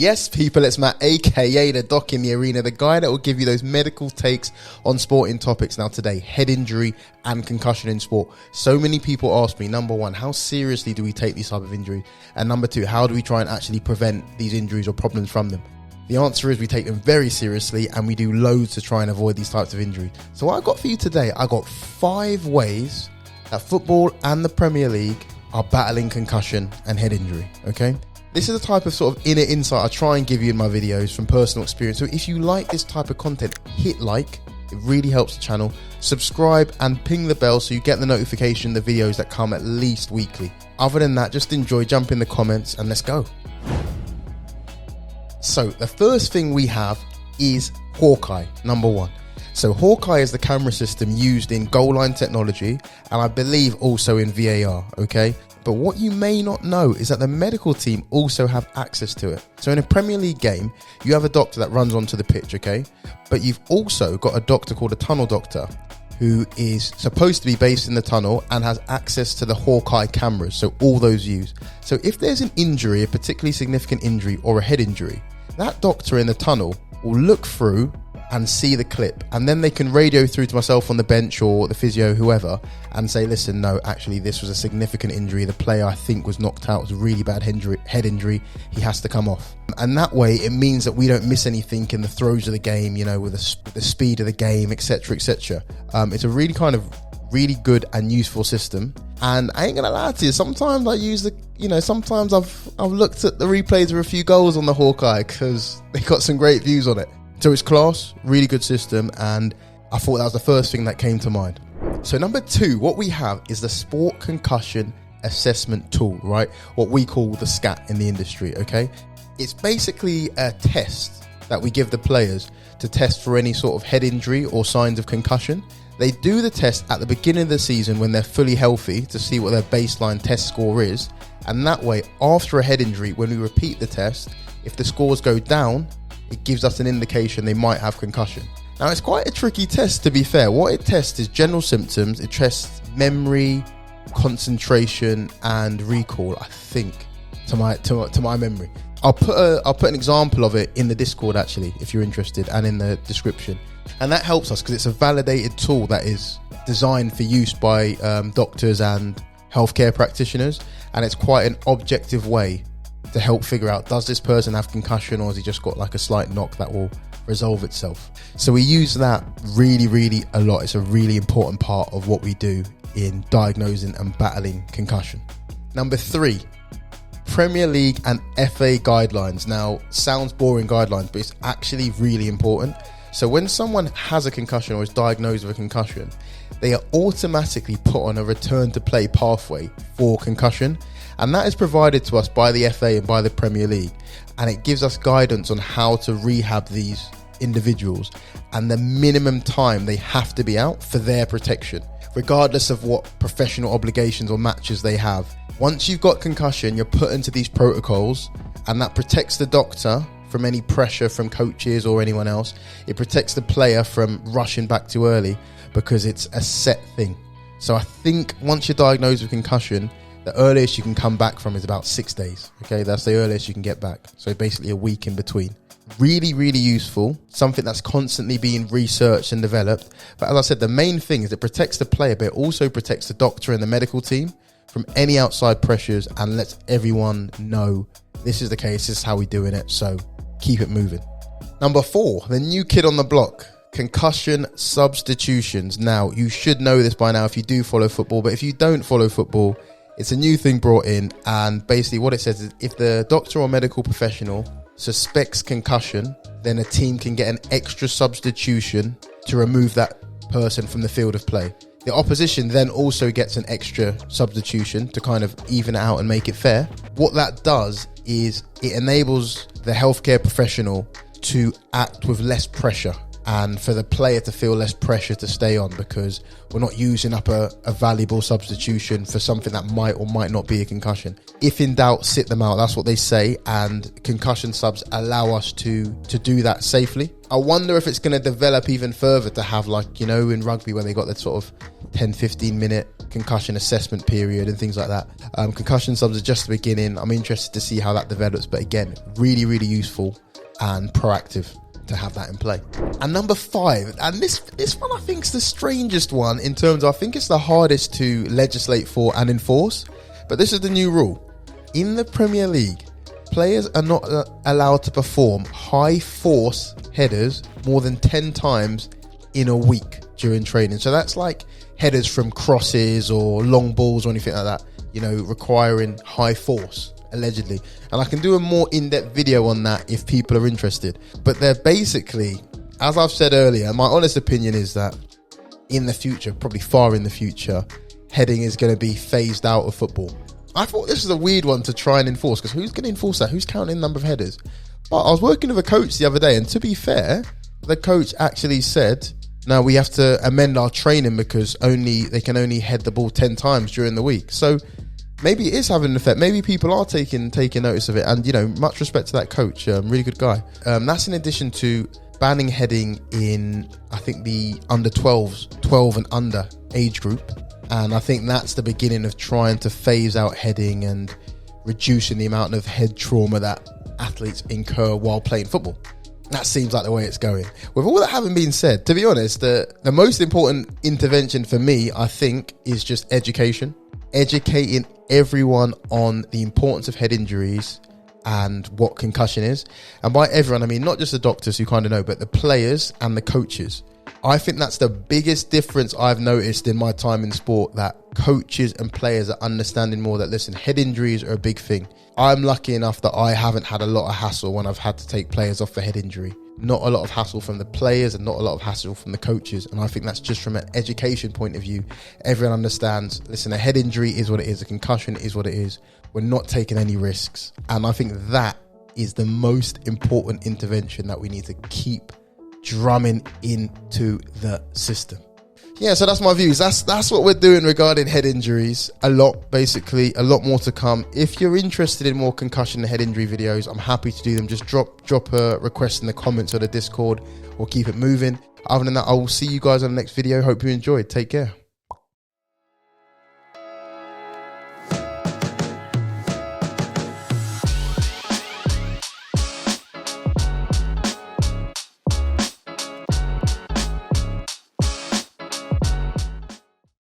Yes, people, it's Matt, aka the doc in the arena, the guy that will give you those medical takes on sporting topics. Now today, head injury and concussion in sport. So many people ask me, number one, how seriously do we take these type of injuries? And number two, how do we try and actually prevent these injuries or problems from them? The answer is we take them very seriously and we do loads to try and avoid these types of injuries. So what I got for you today, I got 5 ways that football and the Premier League are battling concussion and head injury, okay? This is the type of sort of inner insight I try and give you in my videos from personal experience. So if you like this type of content, hit like. It really helps the channel. Subscribe and ping the bell so you get the notification of the videos that come at least weekly. Other than that, just enjoy, jump in the comments and let's go. So the first thing we have is Hawkeye, number 1. So Hawkeye is the camera system used in goal line technology and I believe also in VAR, okay? But what you may not know is that the medical team also have access to it. So in a Premier League game, you have a doctor that runs onto the pitch, okay? But you've also got a doctor called a tunnel doctor who is supposed to be based in the tunnel and has access to the Hawkeye cameras, so all those used. So if there's an injury, a particularly significant injury or a head injury, that doctor in the tunnel will look through and see the clip, and then they can radio through to myself on the bench or the physio, whoever, and say, listen, no, actually this was a significant injury. The player I think was knocked out. It was a really bad head injury. He has to come off. And that way it means that we don't miss anything in the throes of the game, you know, with the speed of the game, etc, etc. It's a really kind of really good and useful system. And I ain't gonna lie to you, sometimes I use sometimes I've looked at the replays of a few goals on the Hawkeye because they got some great views on it. So it's class, really good system, and I thought that was the first thing that came to mind. So number 2, what we have is the Sport Concussion Assessment Tool, right? What we call the SCAT in the industry, okay? It's basically a test that we give the players to test for any sort of head injury or signs of concussion. They do the test at the beginning of the season when they're fully healthy to see what their baseline test score is. And that way, after a head injury, when we repeat the test, if the scores go down, it gives us an indication they might have concussion. Now, it's quite a tricky test, to be fair. What it tests is general symptoms. It tests memory, concentration, and recall, I think, to my memory. I'll put an example of it in the Discord, actually, if you're interested, and in the description. And that helps us because it's a validated tool that is designed for use by doctors and healthcare practitioners. And it's quite an objective way to help figure out, does this person have concussion or has he just got like a slight knock that will resolve itself? So we use that really, really a lot. It's a really important part of what we do in diagnosing and battling concussion. Number 3, Premier League and FA guidelines. Now, sounds boring guidelines, but it's actually really important. So when someone has a concussion or is diagnosed with a concussion, they are automatically put on a return to play pathway for concussion. And that is provided to us by the FA and by the Premier League. And it gives us guidance on how to rehab these individuals and the minimum time they have to be out for their protection, regardless of what professional obligations or matches they have. Once you've got concussion, you're put into these protocols, and that protects the doctor from any pressure from coaches or anyone else. It protects the player from rushing back too early because it's a set thing. So I think once you're diagnosed with concussion, the earliest you can come back from is about 6 days. Okay, that's the earliest you can get back. So basically a week in between. Really, really useful. Something that's constantly being researched and developed. But as I said, the main thing is it protects the player, but it also protects the doctor and the medical team from any outside pressures and lets everyone know this is the case, this is how we're doing it. So keep it moving. Number 4, the new kid on the block. Concussion substitutions. Now, you should know this by now if you do follow football, but if you don't follow football, it's a new thing brought in, and basically what it says is if the doctor or medical professional suspects concussion, then a team can get an extra substitution to remove that person from the field of play. The opposition then also gets an extra substitution to kind of even it out and make it fair. What that does is it enables the healthcare professional to act with less pressure and for the player to feel less pressure to stay on, because we're not using up a valuable substitution for something that might or might not be a concussion. If in doubt, sit them out. That's what they say, and concussion subs allow us to do that safely. I wonder if it's going to develop even further to have, like, you know, in rugby where they got that sort of 10-15 minute concussion assessment period and things like that. Concussion subs are just the beginning. I'm interested to see how that develops, but again, really, really useful and proactive to have that in play. And number 5, and this one I think is the strangest one in terms of, I think it's the hardest to legislate for and enforce, but this is the new rule. In the Premier League, players are not allowed to perform high force headers more than 10 times in a week during training. So that's like headers from crosses or long balls or anything like that, you know, requiring high force, allegedly. And I can do a more in-depth video on that if people are interested. But they're basically, as I've said earlier, my honest opinion is that in the future, probably far in the future, heading is going to be phased out of football. I thought this was a weird one to try and enforce, because who's going to enforce that? Who's counting the number of headers? But I was working with a coach the other day, and to be fair, the coach actually said, now we have to amend our training because they can only head the ball 10 times during the week. So maybe it is having an effect. Maybe people are taking notice of it. And, you know, much respect to that coach. Really good guy. That's in addition to banning heading in, I think, the under 12s, 12 and under age group. And I think that's the beginning of trying to phase out heading and reducing the amount of head trauma that athletes incur while playing football. That seems like the way it's going. With all that having been said, to be honest, the most important intervention for me, I think, is just education. Educating everyone on the importance of head injuries and what concussion is. And by everyone, I mean not just the doctors who kind of know, but the players and the coaches. I think that's the biggest difference I've noticed in my time in sport, that coaches and players are understanding more that, listen, head injuries are a big thing. I'm lucky enough that I haven't had a lot of hassle when I've had to take players off for head injury. Not a lot of hassle from the players and not a lot of hassle from the coaches. And I think that's just from an education point of view. Everyone understands, listen, a head injury is what it is. A concussion is what it is. We're not taking any risks. And I think that is the most important intervention that we need to keep drumming into the system. Yeah, so that's my views. That's what we're doing regarding head injuries. A lot more to come. If you're interested in more concussion and head injury videos, I'm happy to do them. Just drop a request in the comments or the Discord. We'll keep it moving. Other than that, I will see you guys on the next video. Hope you enjoyed. Take care.